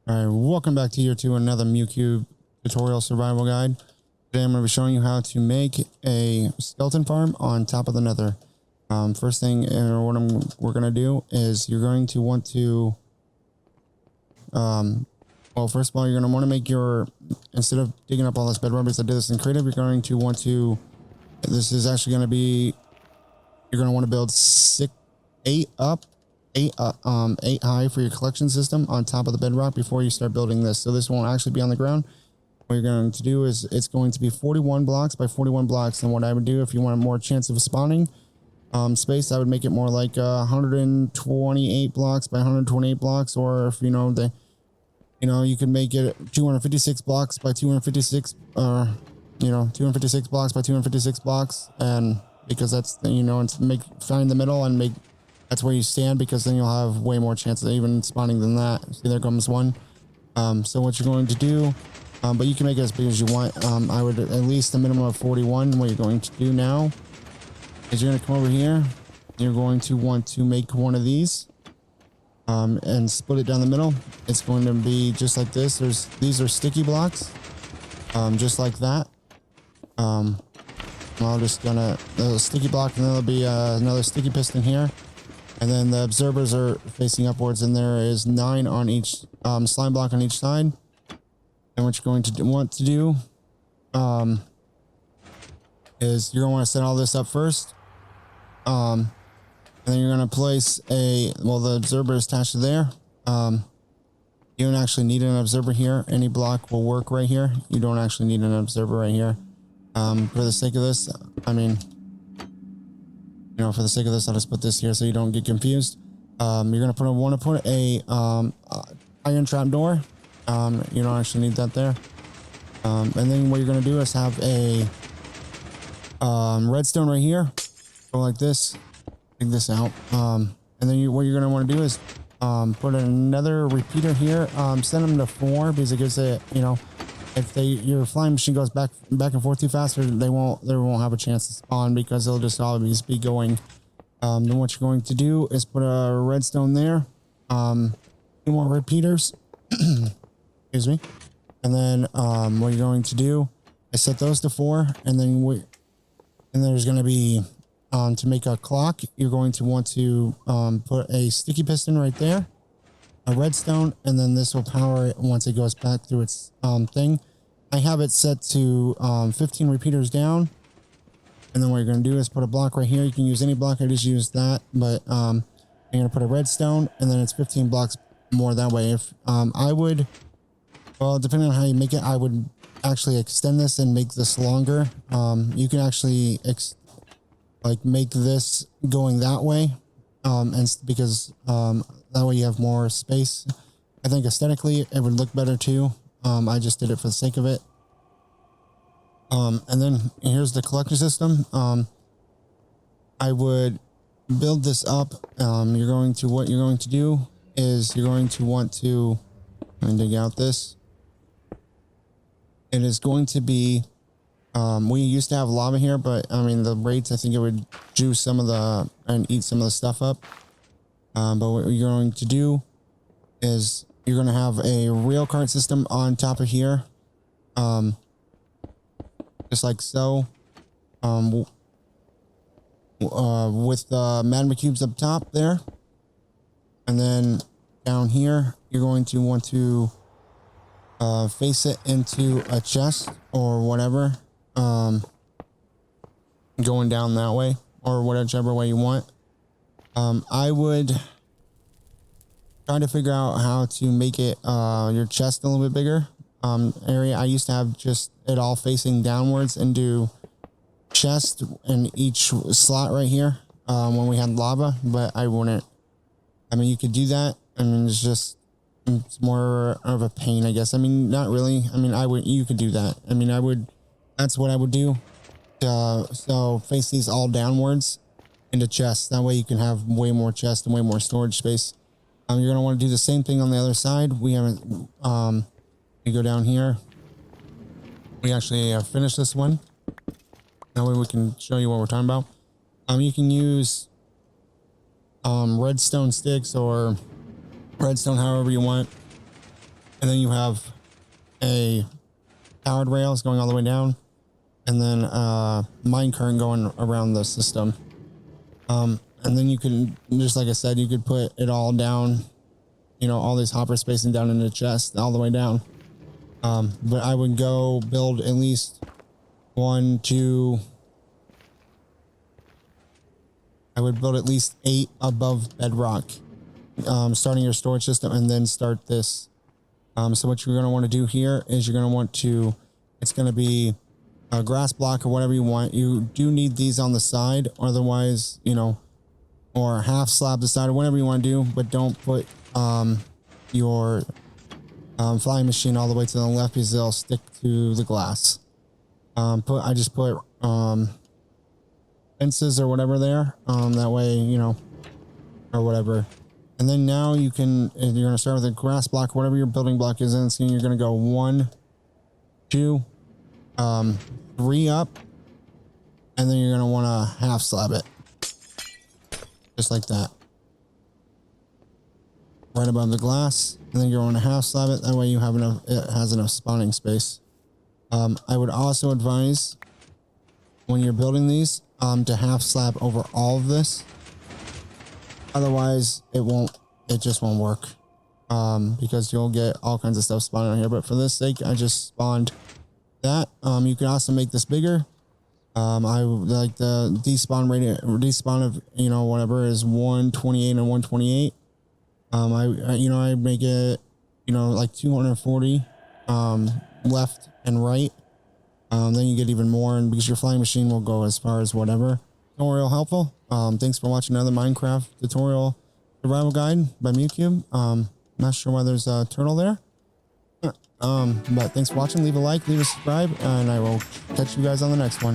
Alright, welcome back to year 2, another Mootcube tutorial survival guide. Today I'm going to be showing you how to make a skeleton farm on top of the nether. First thing we're going to do is you're going to want to, well, first of all, you're going to want to make your, instead of digging up all this bedrock, because I did this in creative, you're going to want to, this is actually going to be, you're going to want to build 8 high for your collection system on top of the bedrock before you start building this. So this won't actually be on the ground. What you're going to do is it's going to be 41 blocks by 41 blocks. And what I would do, if you want more chance of spawning space, I would make it more like 128 blocks by 128 blocks. Or if you know you can make it 256 blocks by 256, or 256 blocks by 256 blocks. And because that's find the middle and that's where you stand, because then you'll have way more chance of even spawning than that. See, there comes one. So what you're going to do, but you can make it as big as you want. I would at least a minimum of 41. What you're going to do now is you're going to come over here. You're going to want to make one of these and split it down the middle. It's going to be just like this. These are sticky blocks, just like that. I'm just gonna a sticky block, and then there'll be another sticky piston here. And then the observers are facing upwards, and there is 9 on each slime block on each side. And what you're going to want to do is you're going to want to set all this up first. And then you're going to place the observer is attached to there. You don't actually need an observer here. Any block will work right here. You don't actually need an observer right here. For the sake of this, for the sake of this, I'll just put this here so you don't get confused. You're going to want to put a iron trap door. You don't actually need that there. And then what you're going to do is have a redstone right here. Go like this. Take this out. And then what you're going to want to do is put another repeater here. Set them to 4, because it gives it, if your flying machine goes back and forth too fast, they won't have a chance to spawn, because they'll just always be going. Then what you're going to do is put a redstone there, 2 more repeaters, excuse me, and then what you're going to do is set those to 4, and then there's going to be to make a clock, you're going to want to put a sticky piston right there, a redstone, and then this will power it once it goes back through its thing. I have it set to 15 repeaters down, and then what you're going to do is put a block right here. You can use any block, I just used that, but you're going to put a redstone, and then it's 15 blocks more that way. If I would, well, depending on how you make it, I would actually extend this and make this longer. You can actually make this going that way, and because that way you have more space. I think aesthetically it would look better too. I just did it for the sake of it. And then here's the collection system. I would build this up. What you're going to do is you're going to want to, let me dig out this. It is going to be, we used to have lava here, but the rates, I think it would juice some of and eat some of the stuff up. But what you're going to do is you're going to have a rail cart system on top of here. Just like so. With the magma cubes up top there. And then down here, you're going to want to face it into a chest or whatever. Going down that way, or whichever way you want. I would try to figure out how to make it your chest a little bit bigger area. I used to have just it all facing downwards and do chest in each slot right here when we had lava, but I wouldn't. You could do that. It's more of a pain, I guess. Not really. You could do that. That's what I would do. So face these all downwards into chests. That way you can have way more chest and way more storage space. You're going to want to do the same thing on the other side. We haven't, you go down here. We actually finished this one. That way we can show you what we're talking about. You can use redstone sticks or redstone however you want. and then you have a powered rails going all the way down, and then mine current going around the system. And then you can, just like I said, you could put it all down, you know, all this hopper spacing down in the chest all the way down. But I would go build at least 1, 2. I would build at least 8 above bedrock, starting your storage system, and then start this. So what you're going to want to do here is you're going to want to, it's going to be a grass block or whatever you want. You do need these on the side, otherwise, you know, or half slab the side or whatever you want to do, but don't put your flying machine all the way to the left because they'll stick to the glass. I just put fences or whatever there, that way, you know, or whatever. And then now you can, you're going to start with a grass block, whatever your building block is in. So you're going to go 1, 2, 3 up, and then you're going to want to half slab it, just like that, right above the glass. And then you're going to half slab it. That way you have enough, it has enough spawning space. I would also advise when you're building these, to half slab over all of this. Otherwise it just won't work. Because you'll get all kinds of stuff spawning on here. But for this sake, I just spawned that. You can also make this bigger. I like the despawn of, you know, whatever is 128 and 128. I make it, you know, like 240, left and right. Then you get even more, and because your flying machine will go as far as whatever. Tutorial helpful. Thanks for watching another Minecraft tutorial survival guide by Mootcube. Not sure why there's a turtle there. But thanks for watching. Leave a like, leave a subscribe, and I will catch you guys on the next one.